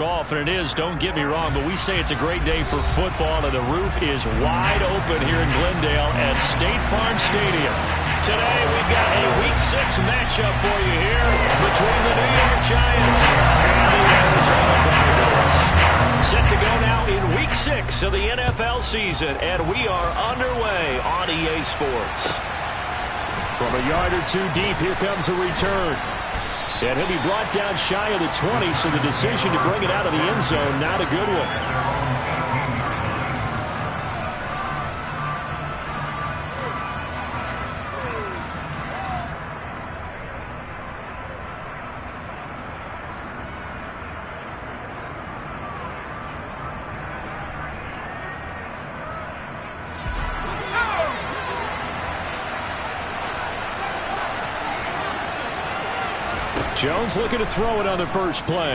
Off, and it is, don't get me wrong, but we say it's a great day for football, and the roof is wide open here in Glendale at State Farm Stadium. Today we've got a Week 6 matchup for you here between the New York Giants and the Arizona Cardinals. Set to go now in Week 6 of the NFL season, and we are underway on EA Sports. From a yard or two deep, here comes a return. And he'll be brought down shy of the 20, so the decision to bring it out of the end zone, not a good one. Jones looking to throw it on the first play.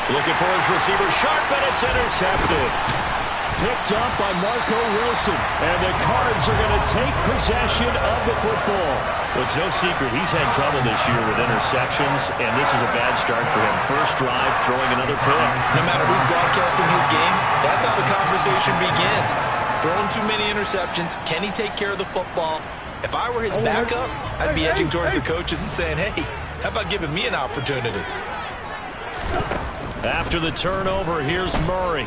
Looking for his receiver, sharp, and it's intercepted. Picked up by Marco Wilson, and the Cards are going to take possession of the football. Well, it's no secret he's had trouble this year with interceptions, and this is a bad start for him. First drive, throwing another pick. No matter who's broadcasting his game, that's how the conversation begins. Throwing too many interceptions, can he take care of the football? If I were his backup, I'd be edging towards the coaches and saying, hey, how about giving me an opportunity? After the turnover, here's Murray.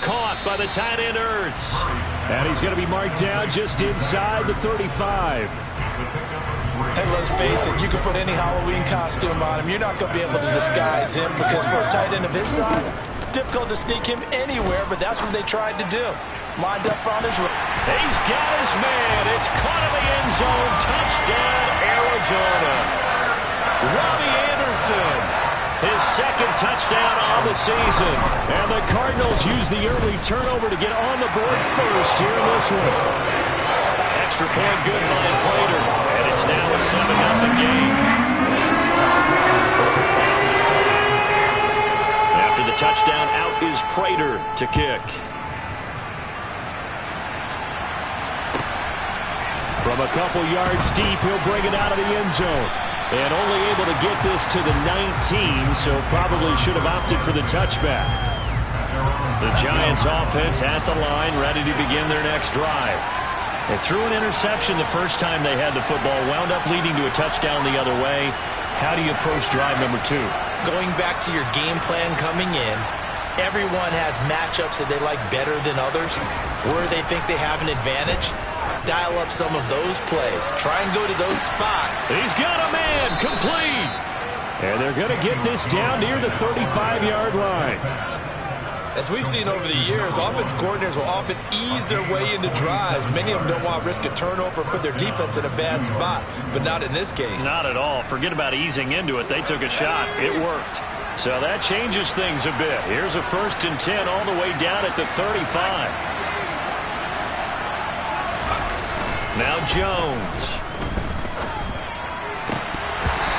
Caught by the tight end Ertz. And he's going to be marked down just inside the 35. Hey, let's face it, you can put any Halloween costume on him. You're not going to be able to disguise him because for a tight end of his size, difficult to sneak him anywhere, but that's what they tried to do. Lined up on his right. He's got his man. It's caught in the end zone. Touchdown, Arizona. Robbie Anderson, his second touchdown on the season. And the Cardinals use the early turnover to get on the board first here in this one. Extra point good by Prater. And it's now a 7-0 game. After the touchdown, out is Prater to kick. From a couple yards deep, he'll bring it out of the end zone. And only able to get this to the 19, so probably should have opted for the touchback. The Giants offense at the line, ready to begin their next drive. They threw an interception the first time they had the football, wound up leading to a touchdown the other way. How do you approach drive number 2? Going back to your game plan coming in, everyone has matchups that they like better than others, where they think they have an advantage. Dial up some of those plays. Try and go to those spots. He's got a man, complete. And they're going to get this down near the 35-yard line. As we've seen over the years, offense coordinators will often ease their way into drives. Many of them don't want to risk a turnover or put their defense in a bad spot, but not in this case. Not at all. Forget about easing into it. They took a shot. It worked. So that changes things a bit. Here's a 1st and 10 all the way down at the 35. Now Jones.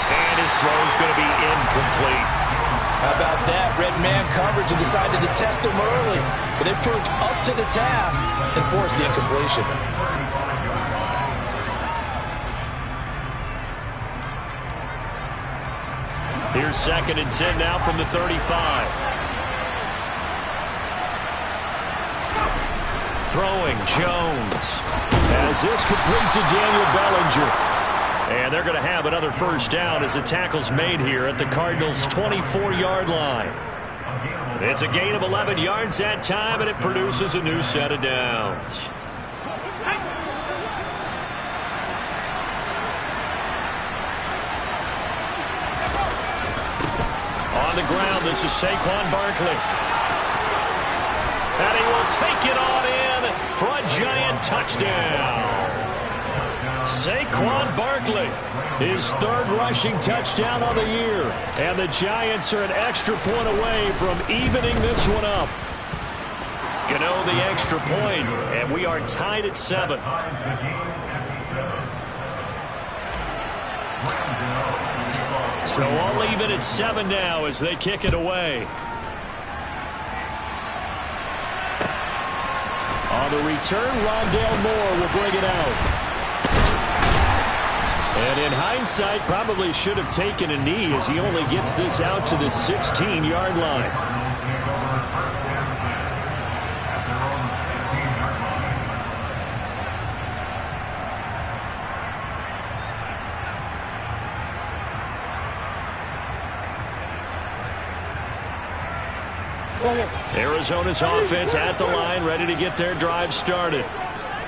And his throw's going to be incomplete. How about that? Red man coverage and decided to test him early. But they proved up to the task and forced the incompletion. Here's 2nd and 10 now from the 35. Throwing, Jones. As this complete to Daniel Bellinger. And they're going to have another first down as the tackle's made here at the Cardinals' 24-yard line. It's a gain of 11 yards that time, and it produces a new set of downs. On the ground, this is Saquon Barkley. And he will take it on in for a Giant touchdown. Saquon Barkley, his 3rd rushing touchdown of the year. And the Giants are an extra point away from evening this one up. Gano the extra point, and we are tied at 7. So all even at 7 now as they kick it away. On the return, Rondale Moore will bring it out. And in hindsight, probably should have taken a knee as he only gets this out to the 16-yard line. Arizona's offense at the line, ready to get their drive started.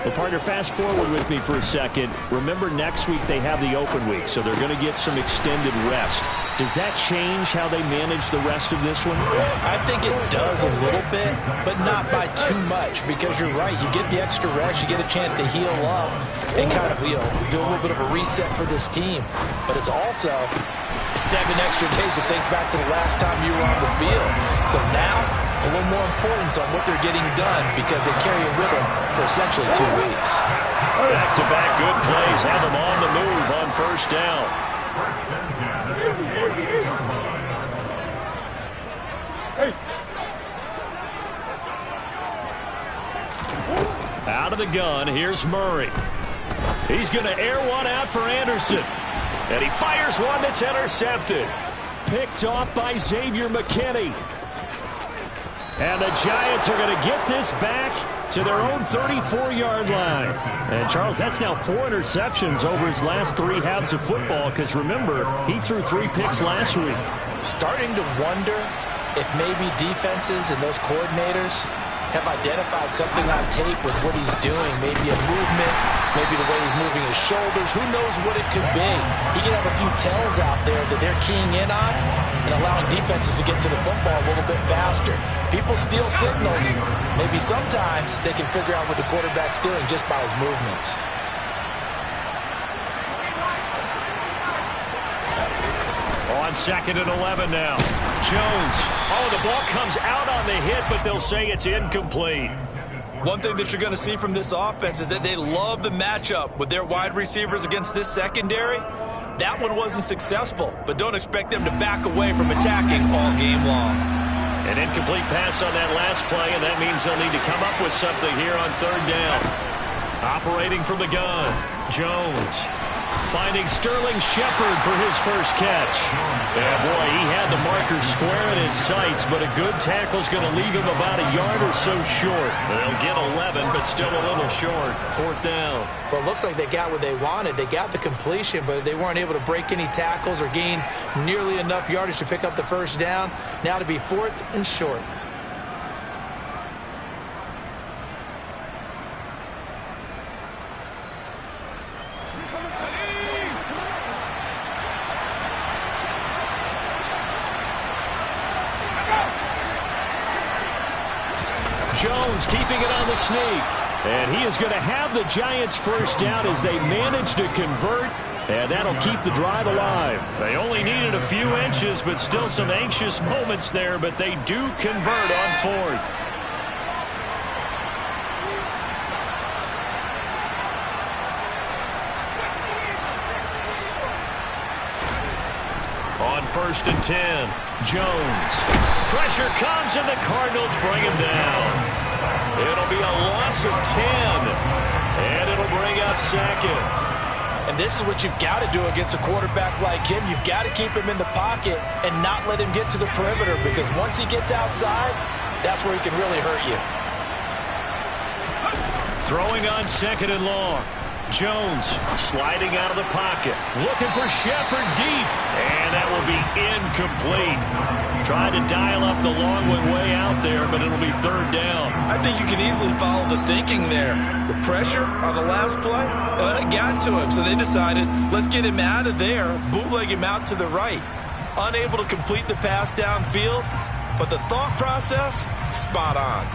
Well, partner, fast forward with me for a second. Remember, next week they have the open week, so they're going to get some extended rest. Does that change how they manage the rest of this one? I think it does a little bit, but not by too much, because you're right. You get the extra rest, you get a chance to heal up and kind of, do a little bit of a reset for this team. But it's also 7 extra days to think back to the last time you were on the field. So now, a little more importance on what they're getting done because they carry it with them for essentially 2 weeks. Back-to-back good plays have them on the move on first down. Out of the gun, here's Murray. He's going to air one out for Anderson. And he fires one that's intercepted. Picked off by Xavier McKinney. And the Giants are going to get this back to their own 34-yard line. And, Charles, that's now 4 interceptions over his last 3 halves of football because, remember, he threw 3 picks last week. Starting to wonder if maybe defenses and those coordinators have identified something on tape with what he's doing. Maybe a movement, maybe the way he's moving his shoulders. Who knows what it could be? He could have a few tells out there that they're keying in on and allowing defenses to get to the football a little bit faster. People steal signals. Maybe sometimes they can figure out what the quarterback's doing just by his movements. On 2nd and 11 now. Jones. Oh, the ball comes out on the hit, but they'll say it's incomplete. One thing that you're going to see from this offense is that they love the matchup with their wide receivers against this secondary. That one wasn't successful, but don't expect them to back away from attacking all game long. An incomplete pass on that last play, and that means they'll need to come up with something here on 3rd down. Operating from the gun, Jones. Finding Sterling Shepard for his first catch. Yeah, boy, he had the marker square in his sights, but a good tackle's going to leave him about a yard or so short. They'll get 11, but still a little short. 4th down. Well, it looks like they got what they wanted. They got the completion, but they weren't able to break any tackles or gain nearly enough yardage to pick up the first down. Now to be 4th and short. Jones keeping it on the sneak. And he is going to have the Giants first down as they manage to convert. And that'll keep the drive alive. They only needed a few inches, but still some anxious moments there. But they do convert on 4th. On 1st and 10, Jones. Pressure comes and the Cardinals bring him down. It'll be a loss of 10. And it'll bring up 2nd. And this is what you've got to do against a quarterback like him. You've got to keep him in the pocket and not let him get to the perimeter, because once he gets outside, that's where he can really hurt you. Throwing on 2nd and long. Jones sliding out of the pocket. Looking for Shepard deep. And that will be incomplete. Trying to dial up the long way out there, but it'll be 3rd down. I think you can easily follow the thinking there. The pressure on the last play, it got to him, so they decided, let's get him out of there, bootleg him out to the right. Unable to complete the pass downfield, but the thought process, spot on.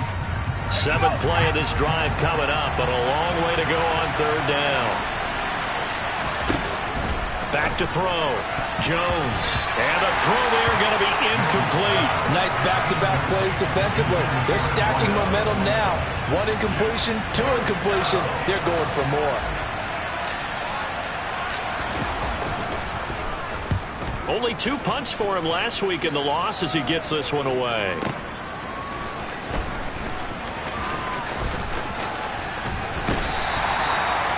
7th play of this drive coming up, but a long way to go on 3rd down. Back to throw. Jones. And a throw there going to be incomplete. Nice back-to-back plays defensively. They're stacking momentum now. 1 incompletion, 2 incompletion. They're going for more. Only 2 punts for him last week in the loss as he gets this one away.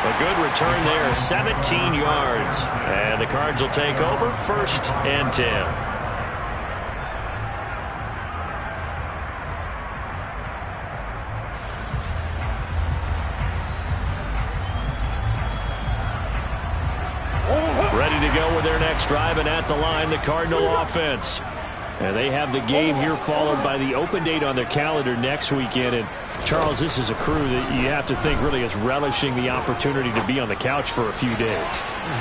A Good return there, 17 yards. And the Cards will take over, 1st and 10. Ready to go with their next drive, and at the line, the Cardinal offense. And they have the game here followed by the open date on their calendar next weekend. And, Charles, this is a crew that you have to think really is relishing the opportunity to be on the couch for a few days.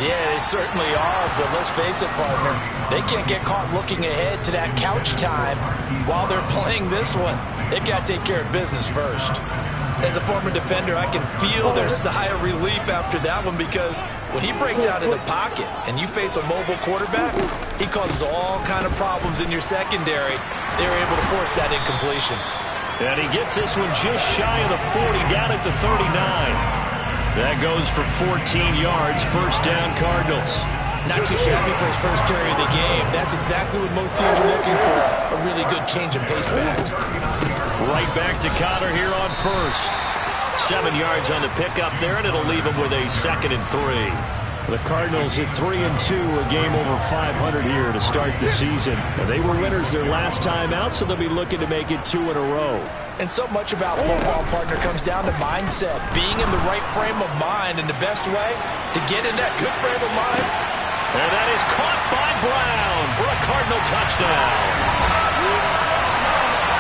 Yeah, they certainly are, but let's face it, partner. They can't get caught looking ahead to that couch time while they're playing this one. They've got to take care of business first. As a former defender, I can feel their sigh of relief after that one, because when he breaks out of the pocket and you face a mobile quarterback, he causes all kind of problems in your secondary. They were able to force that incompletion. And he gets this one just shy of the 40, down at the 39. That goes for 14 yards, 1st down Cardinals. Not too shabby for his first carry of the game. That's exactly what most teams are looking for, a really good change of pace back. Right back to Connor here on 1st. 7 yards on the pickup there, and it'll leave him with a 2nd and 3. The Cardinals at 3-2, a game over 500 here to start the season. And they were winners their last time out, so they'll be looking to make it 2 in a row. And so much about football, partner, comes down to mindset. Being in the right frame of mind, and the best way to get in that good frame of mind. And that is caught by Brown for a Cardinal touchdown.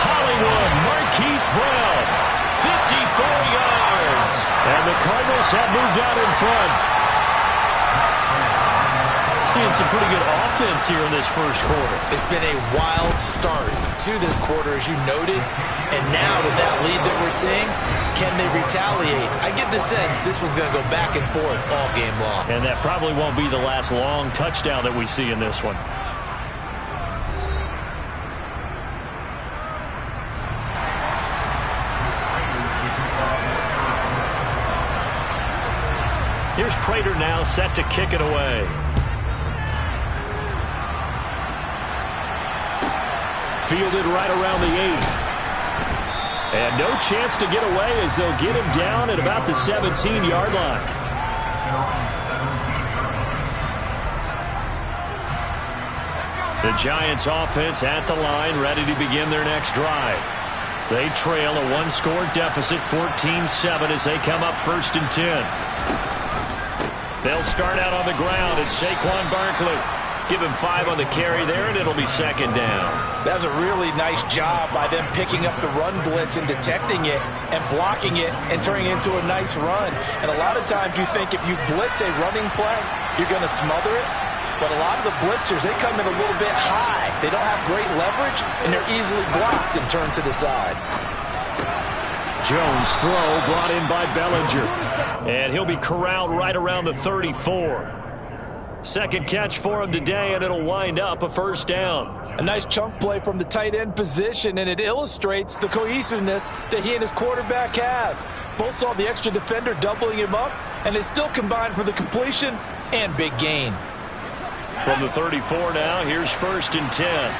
Hollywood Marquise Brown, 54 yards. And the Cardinals have moved out in front. Seeing some pretty good offense here in this first quarter. It's been a wild start to this quarter, as you noted. And now with that lead that we're seeing, can they retaliate? I get the sense this one's going to go back and forth all game long. And that probably won't be the last long touchdown that we see in this one. Here's Prater now set to kick it away. Fielded right around the 8. And no chance to get away as they'll get him down at about the 17-yard line. The Giants offense at the line, ready to begin their next drive. They trail a 1-score deficit, 14-7, as they come up 1st and 10. They'll start out on the ground, and Saquon Barkley. Give him 5 on the carry there, and it'll be 2nd down. That was a really nice job by them picking up the run blitz and detecting it and blocking it and turning it into a nice run. And a lot of times you think if you blitz a running play, you're going to smother it. But a lot of the blitzers, they come in a little bit high. They don't have great leverage, and they're easily blocked and turned to the side. Jones' throw brought in by Bellinger. And he'll be corralled right around the 34. 2nd catch for him today, and it'll wind up a 1st down. A nice chunk play from the tight end position, and it illustrates the cohesiveness that he and his quarterback have. Both saw the extra defender doubling him up, and they still combined for the completion and big gain. From the 34 now, here's 1st and 10.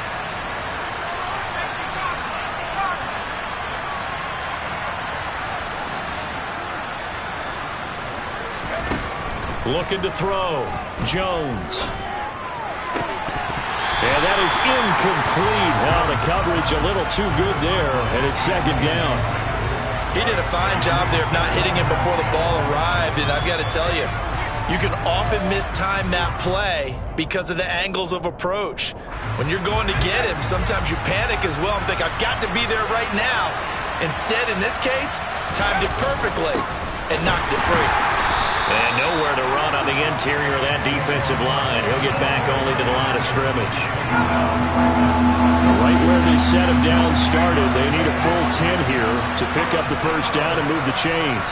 Looking to throw. Jones. And that is incomplete. Well, the coverage a little too good there, and it's 2nd down. He did a fine job there of not hitting him before the ball arrived, and I've got to tell you, you can often mistime that play because of the angles of approach. When you're going to get him, sometimes you panic as well and think, I've got to be there right now. Instead, in this case, timed it perfectly and knocked it free. And nowhere to run on the interior of that defensive line. He'll get back only to the line of scrimmage. Right where they set him down started, they need a full 10 here to pick up the 1st down and move the chains.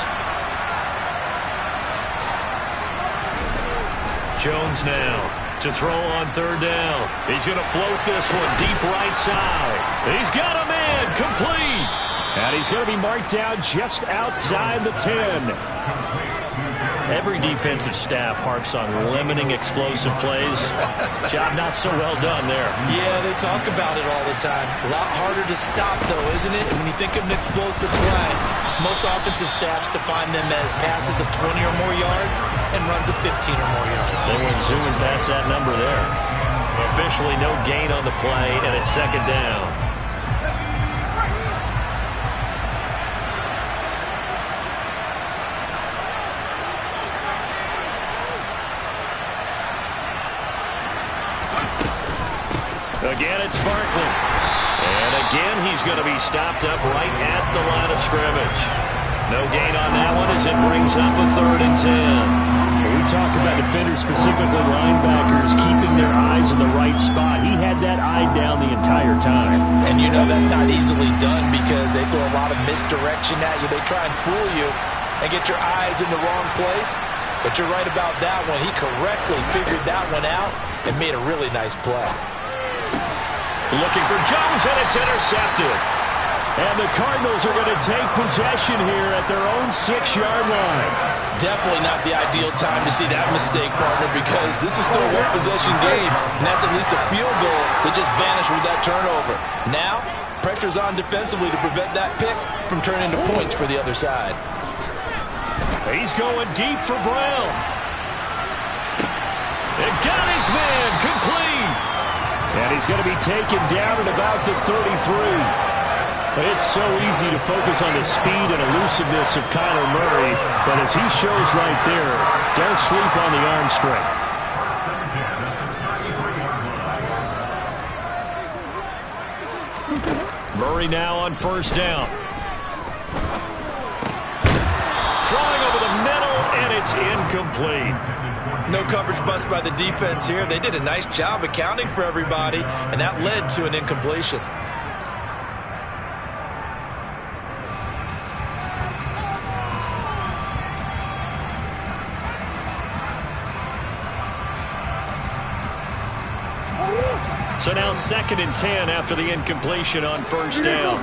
Jones now to throw on 3rd down. He's going to float this one deep right side. He's got a man complete. And he's going to be marked down just outside the 10. Every defensive staff harps on limiting explosive plays. Job not so well done there. Yeah, they talk about it all the time. A lot harder to stop, though, isn't it? When you think of an explosive play, most offensive staffs define them as passes of 20 or more yards and runs of 15 or more yards. They went zooming past that number there. Officially no gain on the play, and it's second down. Again, it's Barkley. And again, he's going to be stopped up right at the line of scrimmage. No gain on that one as it brings up a 3rd and 10. When we talk about defenders, specifically linebackers, keeping their eyes in the right spot, he had that eye down the entire time. And you know that's not easily done because they throw a lot of misdirection at you. They try and fool you and get your eyes in the wrong place. But you're right about that one. He correctly figured that one out and made a really nice play. Looking for Jones, and it's intercepted. And the Cardinals are going to take possession here at their own 6-yard line. Definitely not the ideal time to see that mistake, partner, because this is still a one-possession game, and that's at least a field goal that just vanished with that turnover. Now, pressure's on defensively to prevent that pick from turning into points for the other side. He's going deep for Brown. And got his man complete. And he's going to be taken down at about the 33. It's so easy to focus on the speed and elusiveness of Kyler Murray, but as he shows right there, don't sleep on the arm strength. Murray now on 1st down. Throwing over the middle, and it's incomplete. No coverage bust by the defense here. They did a nice job accounting for everybody, and that led to an incompletion. So now 2nd and 10 after the incompletion on 1st down.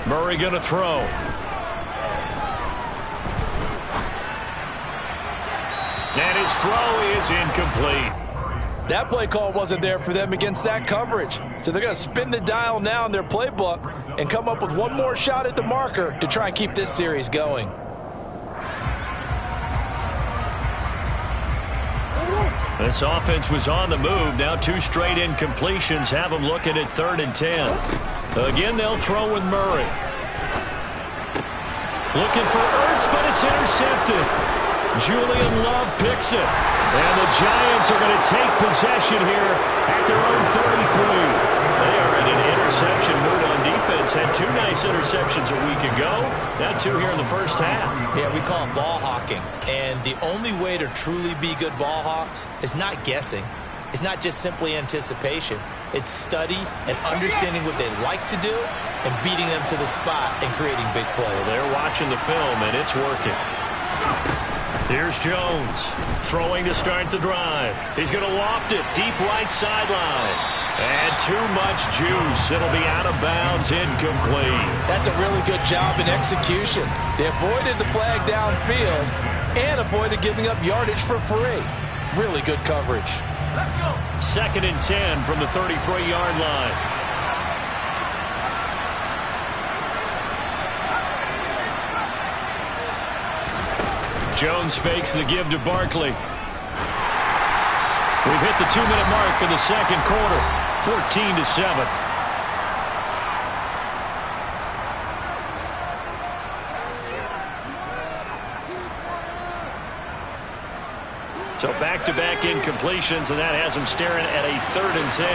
Murray going to throw. And his throw is incomplete. That play call wasn't there for them against that coverage. So they're going to spin the dial now in their playbook and come up with one more shot at the marker to try and keep this series going. This offense was on the move. Now 2 straight incompletions have them looking at 3rd and 10. Again, they'll throw with Murray. Looking for Ertz, but it's intercepted. Julian Love picks it. And the Giants are going to take possession here at their own 33. They are in an interception mood on defense. Had 2 nice interceptions a week ago. Now 2 here in the first half. Yeah, we call it ball hawking. And the only way to truly be good ball hawks is not guessing. It's not just simply anticipation. It's study and understanding what they like to do and beating them to the spot and creating big plays. Well, they're watching the film, and it's working. Here's Jones throwing to start the drive. He's going to loft it deep right sideline. And too much juice. It'll be out of bounds, incomplete. That's a really good job in execution. They avoided the flag downfield and avoided giving up yardage for free. Really good coverage. Let's go. 2nd and 10 from the 33-yard line. Jones fakes the give to Barkley. We've hit the 2-minute mark in the 2nd quarter. 14-7. So back-to-back incompletions, and that has them staring at a 3rd and 10.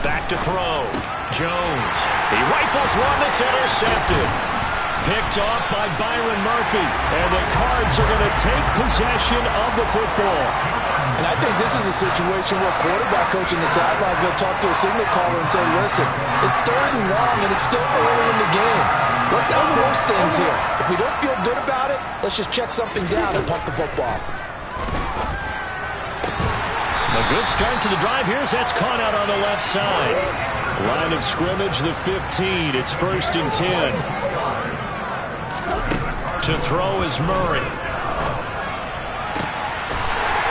Back to throw. Jones. He rifles one that's intercepted. Picked off by Byron Murphy. And the Cards are going to take possession of the football. And I think this is a situation where quarterback coach in the sideline is going to talk to a signal caller and say, listen, it's 3rd and long and it's still early in the game. Let's not force things here. If we don't feel good about it, let's just check something down and punt the football. A good start to the drive here as that's caught out on the left side. Line of scrimmage, the 15. It's 1st and 10. To throw is Murray.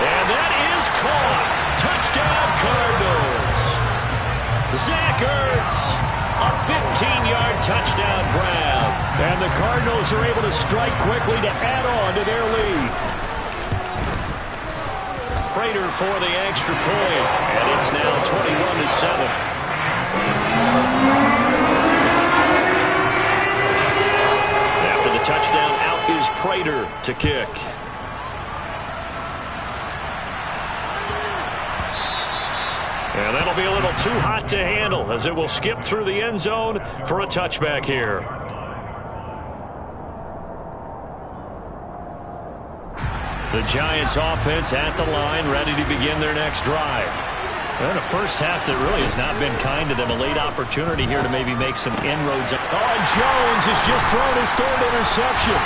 And that is caught. Touchdown, Cardinals. Zach Ertz, a 15-yard touchdown grab. And the Cardinals are able to strike quickly to add on to their lead. Prater for the extra point, and it's now 21-7. After the touchdown, out is Prater to kick. And that'll be a little too hot to handle as it will skip through the end zone for a touchback here. The Giants offense at the line, ready to begin their next drive. And a first half that really has not been kind to them. A late opportunity here to maybe make some inroads. Oh, Jones has just thrown his 3rd interception.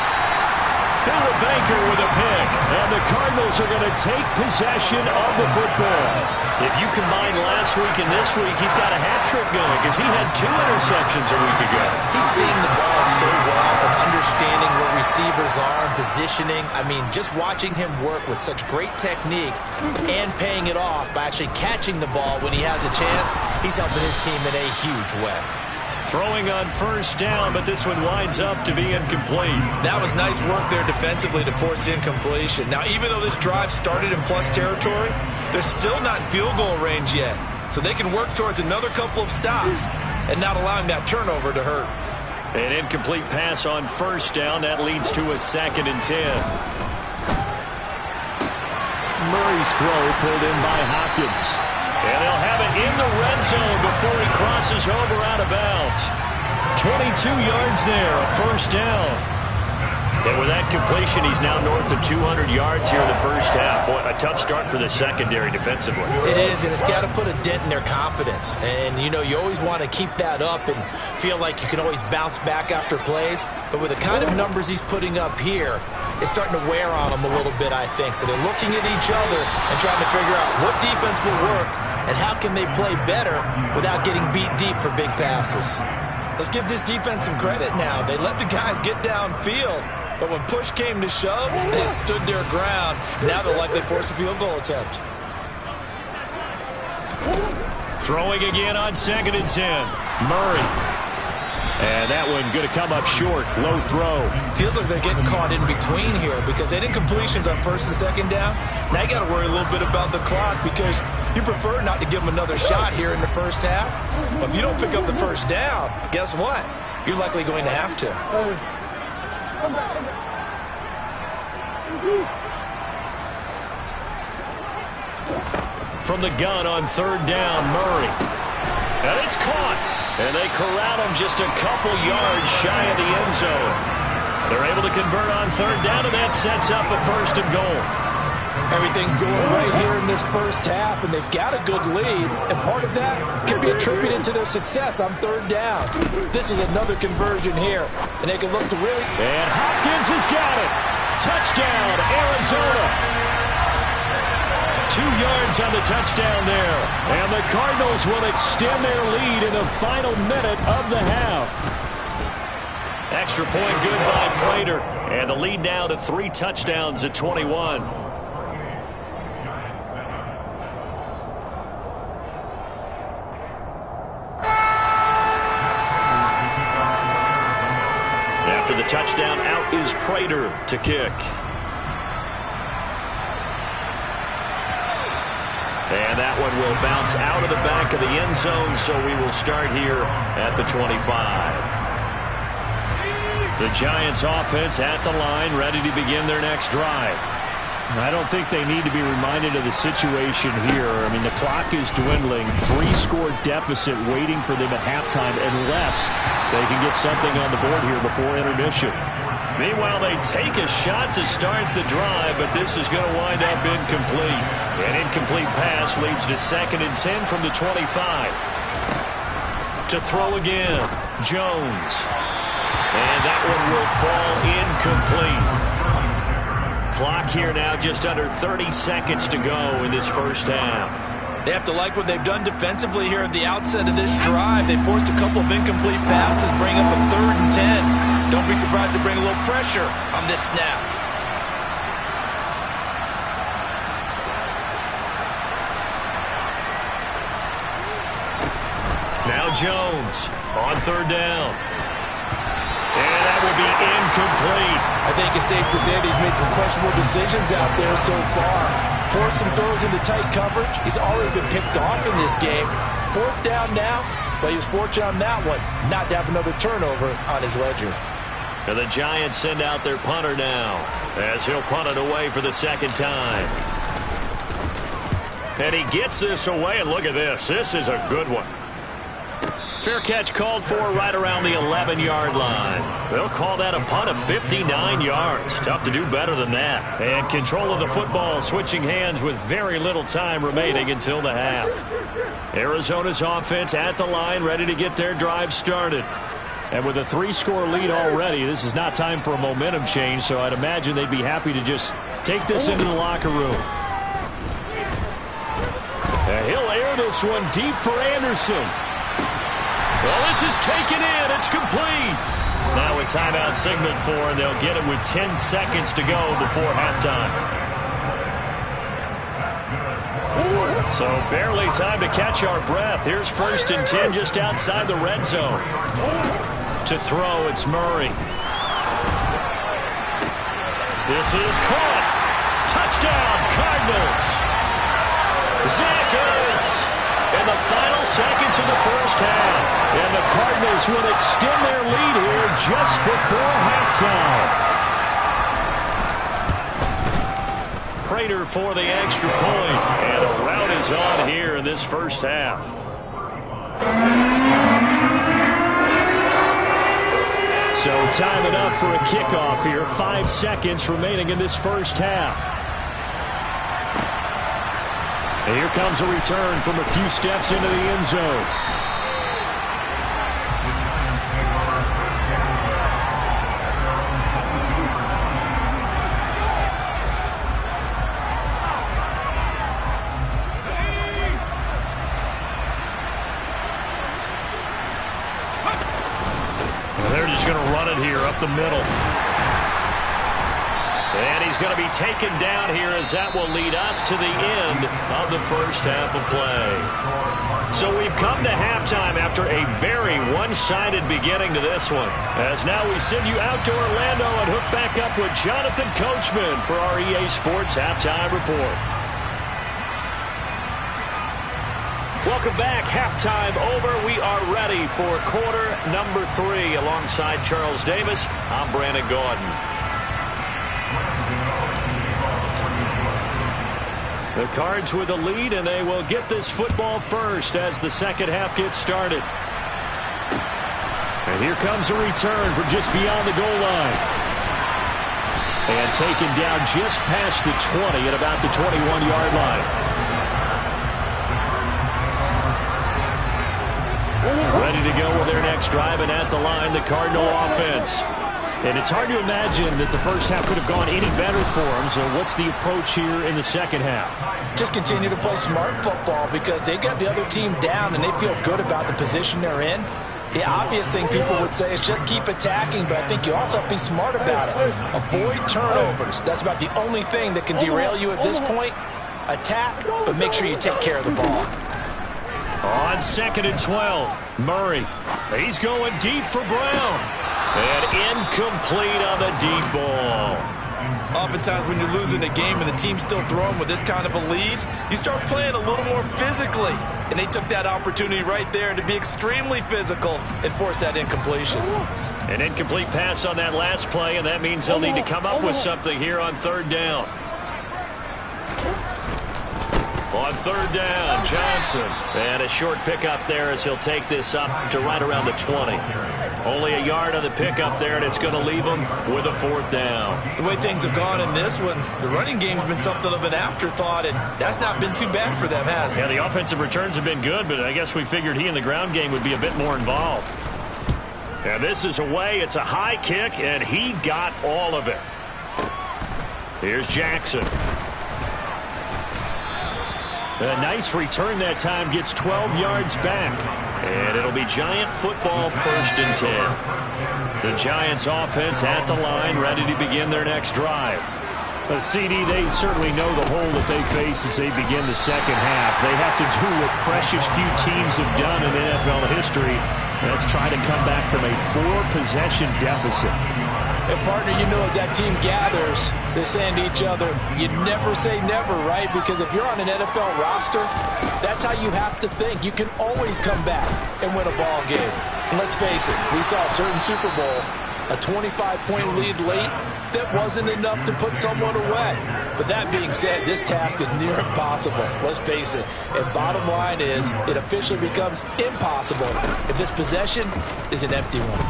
Buda Baker with a pick. And the Cardinals are going to take possession of the football. If you combine last week and this week, he's got a hat trick going because he had 2 interceptions a week ago. He's seeing the ball so well and understanding where receivers are and positioning. I mean, just watching him work with such great technique and paying it off by actually catching the ball when he has a chance, he's helping his team in a huge way. Throwing on 1st down, but this one winds up to be incomplete. That was nice work there defensively to force the incompletion. Now, even though this drive started in plus territory, they're still not in field goal range yet. So they can work towards another couple of stops and not allowing that turnover to hurt. An incomplete pass on 1st down. That leads to a 2nd and 10. Murray's throw pulled in by Hopkins. And they'll have it in the red zone before he crosses over out of bounds. 22 yards there, a 1st down. And with that completion, he's now north of 200 yards here in the first half. Boy, a tough start for the secondary defensively. It is, and it's got to put a dent in their confidence. And, you know, you always want to keep that up and feel like you can always bounce back after plays. But with the kind of numbers he's putting up here, it's starting to wear on them a little bit, I think. So they're looking at each other and trying to figure out what defense will work and how can they play better without getting beat deep for big passes. Let's give this defense some credit now. They let the guys get downfield, but when push came to shove, they stood their ground. Now they'll likely force a field goal attempt. Throwing again on 2nd and 10. Murray. And that one going to come up short. Low throw. Feels like they're getting caught in between here because they did completions on 1st and 2nd down. Now you got to worry a little bit about the clock because you prefer not to give them another shot here in the first half. But if you don't pick up the 1st down, guess what? You're likely going to have to. From the gun on 3rd down, Murray. And it's caught. And they corral him just a couple yards shy of the end zone. They're able to convert on 3rd down, and that sets up a 1st and goal. Everything's going right here in this first half, and they've got a good lead. And part of that can be attributed to their success on 3rd down. This is another conversion here, and they can look to really... And Hopkins has got it. Touchdown, Arizona. 2 yards on the touchdown there. And the Cardinals will extend their lead in the final minute of the half. Extra point good by Prater. And the lead now to 3 touchdowns at 21. After the touchdown, out is Prater to kick. And that one will bounce out of the back of the end zone, so we will start here at the 25. The Giants offense at the line, ready to begin their next drive. I don't think they need to be reminded of the situation here. I mean, the clock is dwindling. 3-score deficit waiting for them at halftime unless they can get something on the board here before intermission. Meanwhile, they take a shot to start the drive, but this is going to wind up incomplete. An incomplete pass leads to 2nd and 10 from the 25. To throw again, Jones. And that one will fall incomplete. Clock here now just under 30 seconds to go in this first half. They have to like what they've done defensively here at the outset of this drive. They forced a couple of incomplete passes, bring up a 3rd and 10. Don't be surprised to bring a little pressure on this snap. Now Jones on 3rd down. And that will be incomplete. I think it's safe to say that he's made some questionable decisions out there so far. Forced some throws into tight coverage. He's already been picked off in this game. 4th down now, but he was fortunate on that one not to have another turnover on his ledger. And the Giants send out their punter now as he'll punt it away for the 2nd time. And he gets this away, and look at this. This is a good one. Fair catch called for right around the 11-yard line. They'll call that a punt of 59 yards. Tough to do better than that. And control of the football switching hands with very little time remaining until the half. Arizona's offense at the line, ready to get their drive started. And with a 3-score lead already, this is not time for a momentum change, so I'd imagine they'd be happy to just take this into the locker room. And he'll air this one deep for Anderson. Well, this is taken in. It's complete. Now a timeout signaled for, and they'll get it with 10 seconds to go before halftime. So barely time to catch our breath. Here's 1st and 10 just outside the red zone. To throw, it's Murray. This is caught. Touchdown, Cardinals. Zach Ertz. In the final seconds of the first half. And the Cardinals will extend their lead here just before halftime. Prater for the extra point. And a rout is on here in this first half. So time it up for a kickoff here. 5 seconds remaining in this first half. And here comes a return from a few steps into the end zone. And they're just going to run it here up the middle. And he's going to be taken down here as that will lead us to the end of the first half of play. So we've come to halftime after a very one-sided beginning to this one. As now we send you out to Orlando and hook back up with Jonathan Coachman for our EA Sports Halftime Report. Welcome back. Halftime over. We are ready for quarter number 3. Alongside Charles Davis, I'm Brandon Gordon. The Cards with the lead, and they will get this football first as the second half gets started. And here comes a return from just beyond the goal line. And taken down just past the 20 at about the 21-yard line. Ready to go with their next drive, and at the line, the Cardinal offense. And it's hard to imagine that the first half could have gone any better for them. So what's the approach here in the second half? Just continue to play smart football because they got the other team down and they feel good about the position they're in. The obvious thing people would say is just keep attacking, but I think you also have to be smart about it. Avoid turnovers. That's about the only thing that can derail you at this point. Attack, but make sure you take care of the ball. On 2nd and 12, Murray. He's going deep for Brown. And incomplete on the deep ball. Oftentimes when you're losing a game and the team's still throwing with this kind of a lead, you start playing a little more physically. And they took that opportunity right there to be extremely physical and force that incompletion. An incomplete pass on that last play, and that means they'll need to come up with something here on 3rd down. On third down, Johnson. And a short pickup there as he'll take this up to right around the 20. Only a yard on the pickup there, and it's going to leave him with a fourth down. The way things have gone in this one, the running game's been something of an afterthought, and that's not been too bad for them, has it? Yeah, the offensive returns have been good, but I guess we figured he in the ground game would be a bit more involved. And this is away. It's a high kick, and he got all of it. Here's Jackson. A nice return that time, gets 12 yards back. And it'll be Giant football, 1st and 10. The Giants offense at the line, ready to begin their next drive. CD, they certainly know the hole that they face as they begin the second half. They have to do what precious few teams have done in NFL history. That's try to come back from a 4-possession deficit. And, partner, you know, as that team gathers, they're saying to each other, you never say never, right? Because if you're on an NFL roster, that's how you have to think. You can always come back and win a ball game. And let's face it, we saw a certain Super Bowl, a 25-point lead late, that wasn't enough to put someone away. But that being said, this task is near impossible. Let's face it. And bottom line is, it officially becomes impossible if this possession is an empty one.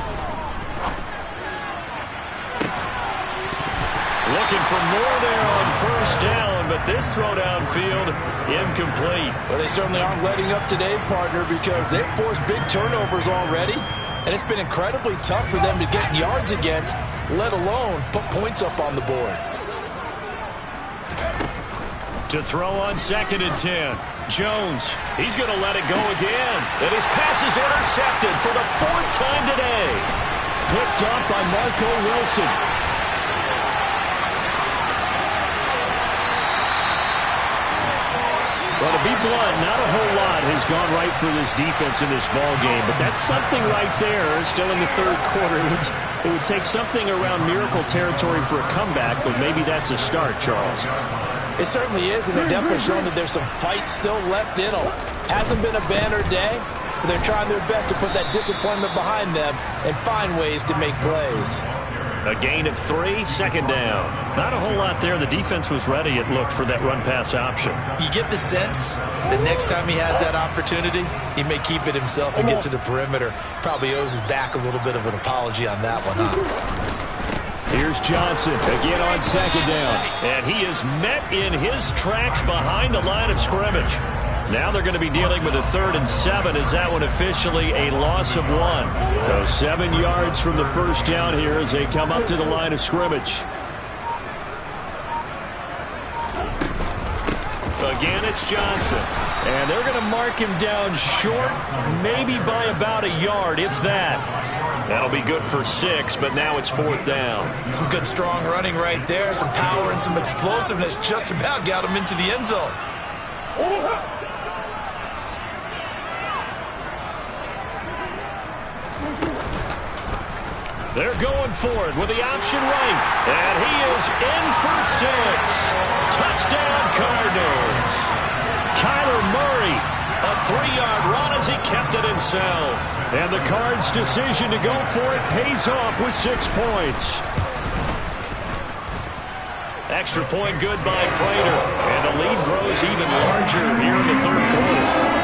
Looking for more there on first down, but this throw downfield incomplete. Well, they certainly aren't letting up today, partner, because they've forced big turnovers already, and it's been incredibly tough for them to get yards against, let alone put points up on the board. To throw on 2nd and 10. Jones, he's going to let it go again. And his pass is intercepted for the 4th time today. Picked up by Marco Wilson. Well, to be blunt, not a whole lot has gone right for this defense in this ball game, but that's something right there. Still in the 3rd quarter. It would take something around miracle territory for a comeback, but maybe that's a start, Charles. It certainly is, and they're definitely showing that there's some fight still left in them. Hasn't been a banner day, but they're trying their best to put that disappointment behind them and find ways to make plays. A gain of 3, 2nd down. Not a whole lot there. The defense was ready, it looked, for that run-pass option. You get the sense that next time he has that opportunity, he may keep it himself and get to the perimeter. Probably owes his back a little bit of an apology on that one, huh? Here's Johnson again on 2nd down. And he is met in his tracks behind the line of scrimmage. Now they're going to be dealing with a 3rd and 7. Is that one officially a loss of 1? So 7 yards from the first down here as they come up to the line of scrimmage. Again, it's Johnson. And they're going to mark him down short, maybe by about a yard, if that. That'll be good for 6, but now it's 4th down. Some good, strong running right there. Some power and some explosiveness just about got him into the end zone. They're going for it with the option right. And he is in for 6. Touchdown, Cardinals. Kyler Murray, a 3-yard run as he kept it himself. And the Cards' decision to go for it pays off with 6 points. Extra point good by Prater. And the lead grows even larger here in the 3rd quarter.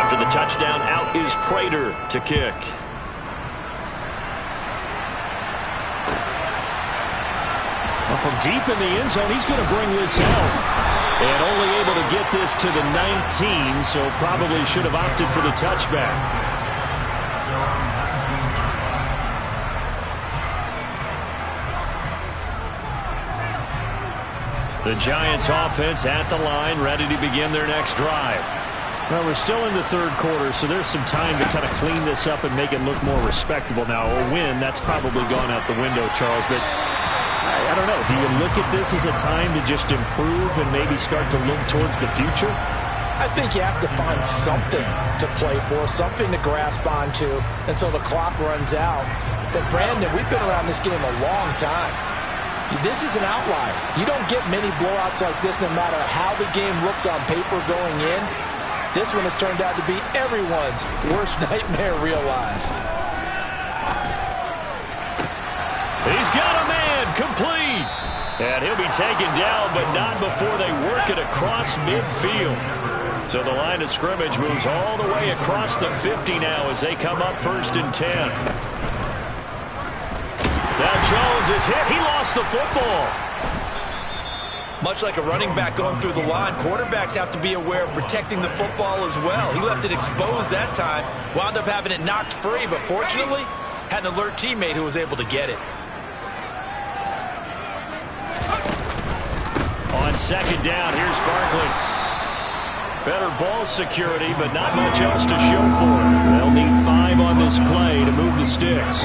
After the touchdown, out is Prater to kick. Well, from deep in the end zone, he's going to bring this out. And only able to get this to the 19, so probably should have opted for the touchback. The Giants offense at the line, ready to begin their next drive. Well, we're still in the 3rd quarter, so there's some time to kind of clean this up and make it look more respectable now. A win, that's probably gone out the window, Charles, but I don't know. Do you look at this as a time to just improve and maybe start to look towards the future? I think you have to find something to play for, something to grasp onto until the clock runs out. But, Brandon, we've been around this game a long time. This is an outlier. You don't get many blowouts like this no matter how the game looks on paper going in. This one has turned out to be everyone's worst nightmare realized. He's got a man complete. And he'll be taken down, but not before they work it across midfield. So the line of scrimmage moves all the way across the 50 now as they come up 1st and 10. Now Jones is hit. He lost the football. Much like a running back going through the line, quarterbacks have to be aware of protecting the football as well. He left it exposed that time, wound up having it knocked free, but fortunately, had an alert teammate who was able to get it. On 2nd down, here's Barkley. Better ball security, but not much else to show for it. They'll need 5 on this play to move the sticks.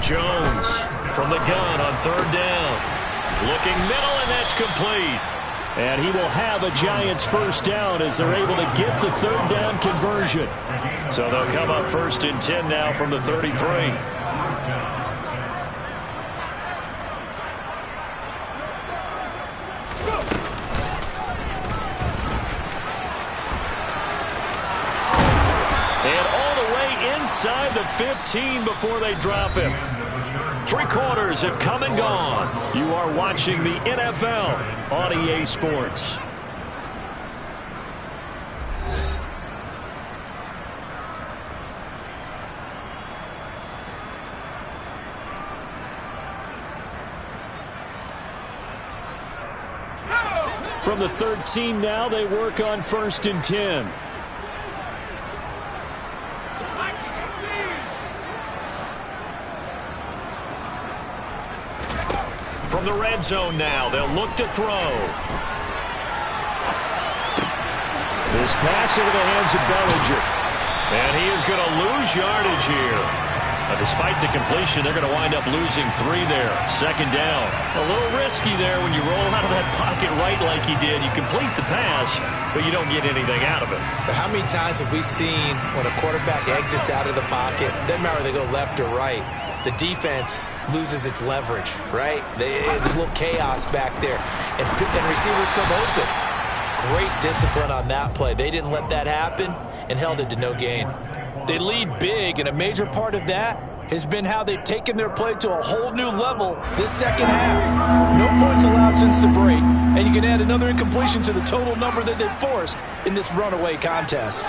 Jones from the gun on 3rd down. Looking middle, and that's complete. And he will have a Giants 1st down as they're able to get the 3rd down conversion. So they'll come up 1st and 10 now from the 33. Inside the 15 before they drop him. 3 quarters have come and gone. You are watching the NFL on EA Sports. From the 13 now, they work on 1st and 10. From the red zone now, they'll look to throw. This pass into the hands of Bellinger. And he is going to lose yardage here. Despite the completion, they're going to wind up losing 3 there. 2nd down. A little risky there when you roll out of that pocket right like he did. You complete the pass, but you don't get anything out of it. But how many times have we seen when a quarterback exits out of the pocket, doesn't matter whether they go left or right, the defense loses its leverage, right? There's a little chaos back there, and receivers come open. Great discipline on that play. They didn't let that happen and held it to no gain. They lead big, and a major part of that has been how they've taken their play to a whole new level this 2nd half. No points allowed since the break, and you can add another incompletion to the total number that they've forced in this runaway contest.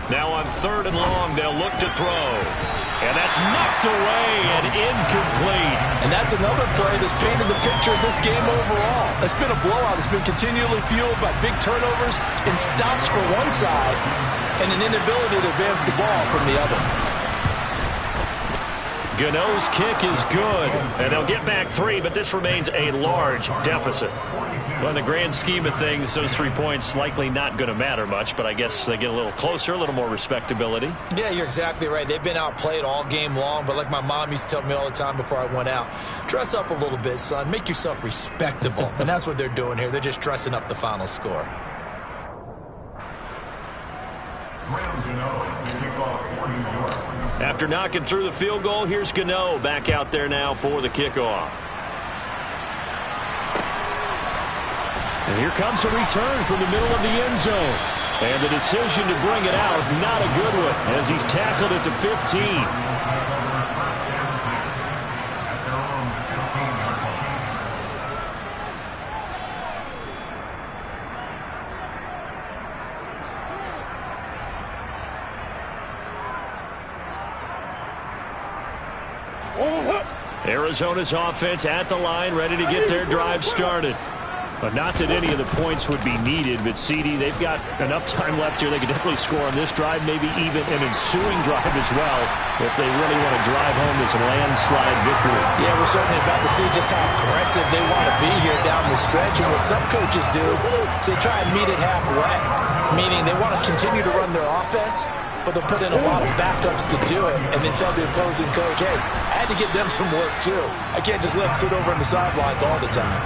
Now on 3rd and long, they'll look to throw. And that's knocked away and incomplete. And that's another play that's painted the picture of this game overall. It's been a blowout. It's been continually fueled by big turnovers and stops for one side and an inability to advance the ball from the other. Gano's kick is good, and they'll get back 3, but this remains a large deficit. Well, in the grand scheme of things, those 3 points likely not going to matter much, but I guess they get a little closer, a little more respectability. Yeah, you're exactly right. They've been outplayed all game long, but like my mom used to tell me all the time before I went out, dress up a little bit, son. Make yourself respectable. And that's what they're doing here. They're just dressing up the final score. After knocking through the field goal, here's Gano back out there now for the kickoff. And here comes a return from the middle of the end zone. And the decision to bring it out, not a good one, as he's tackled at the 15. Arizona's offense at the line, ready to get their drive started. But not that any of the points would be needed, but CD, they've got enough time left here. They could definitely score on this drive, maybe even an ensuing drive as well, if they really want to drive home this landslide victory. Yeah, we're certainly about to see just how aggressive they want to be here down the stretch. And what some coaches do is they try and meet it halfway, meaning they want to continue to run their offense, but they'll put in a lot of backups to do it and then tell the opposing coach, hey, I had to give them some work too. I can't just let them sit over on the sidelines all the time.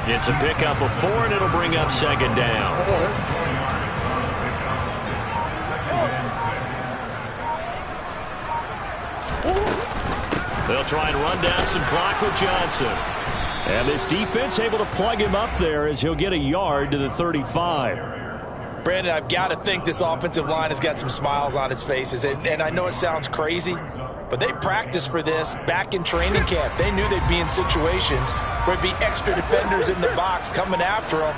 It's a pickup of 4, and it'll bring up 2nd down. They'll try and run down some clock with Johnson. And this defense able to plug him up there as he'll get a yard to the 35. Brandon, I've got to think this offensive line has got some smiles on its faces. And I know it sounds crazy, but they practiced for this back in training camp. They knew they'd be in situations where there'd be extra defenders in the box coming after them,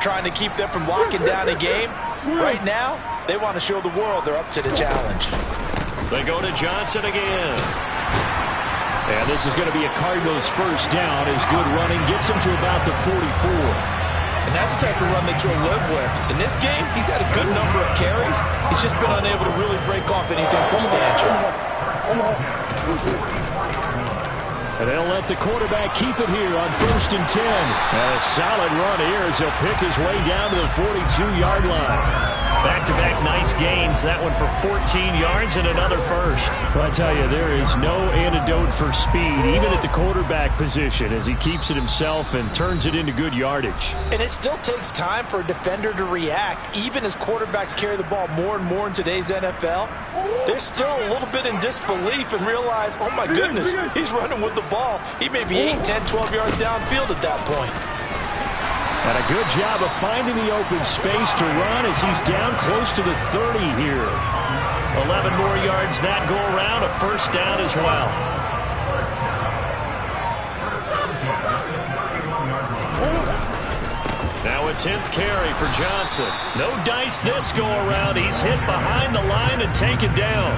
trying to keep them from locking down a game. Right now, they want to show the world they're up to the challenge. They go to Johnson again. And this is going to be a Cardinals first down as good running gets him to about the 44. And that's the type of run that you'll live with. In this game, he's had a good number of carries. He's just been unable to really break off anything substantial. And they'll let the quarterback keep it here on 1st and 10. And a solid run here as he'll pick his way down to the 42-yard line. Back-to-back nice gains. That one for 14 yards and another first. Well, I tell you, there is no antidote for speed, even at the quarterback position, as he keeps it himself and turns it into good yardage. And it still takes time for a defender to react. Even as quarterbacks carry the ball more and more in today's NFL, they're still a little bit in disbelief and realize, oh my goodness, he's running with the ball. He may be 8, 10, 12 yards downfield at that point. And a good job of finding the open space to run as he's down close to the 30 here. 11 more yards that go around, a first down as well. Now a 10th carry for Johnson. No dice this go around. He's hit behind the line and taken down.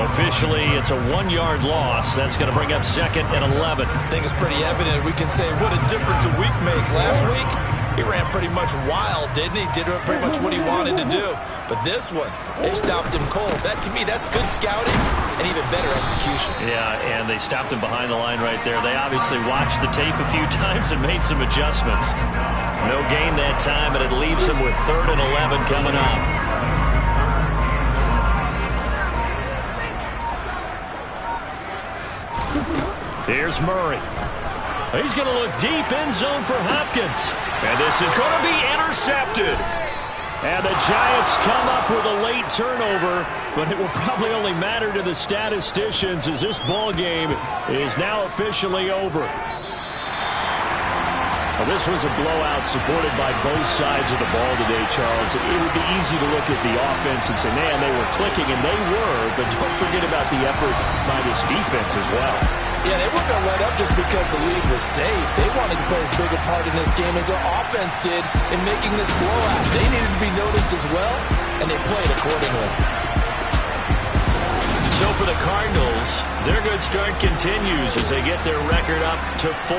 Officially, it's a 1-yard loss. That's going to bring up 2nd and 11. I think it's pretty evident. We can say what a difference a week makes. Last week, he ran pretty much wild, didn't he? Did pretty much what he wanted to do. But this one, they stopped him cold. That, to me, that's good scouting and even better execution. Yeah, and they stopped him behind the line right there. They obviously watched the tape a few times and made some adjustments. No gain that time, and it leaves him with 3rd and 11 coming up. Here's Murray. He's going to look deep, end zone for Hopkins. And this is going to be intercepted. And the Giants come up with a late turnover, but it will probably only matter to the statisticians as this ball game is now officially over. Well, this was a blowout supported by both sides of the ball today, Charles. It would be easy to look at the offense and say, man, they were clicking, and they were, but don't forget about the effort by this defense as well. Yeah, they weren't going to let up just because the lead was safe. They wanted to play as big a part in this game as their offense did in making this blowout. They needed to be noticed as well, and they played accordingly. So for the Cardinals, their good start continues as they get their record up to 4.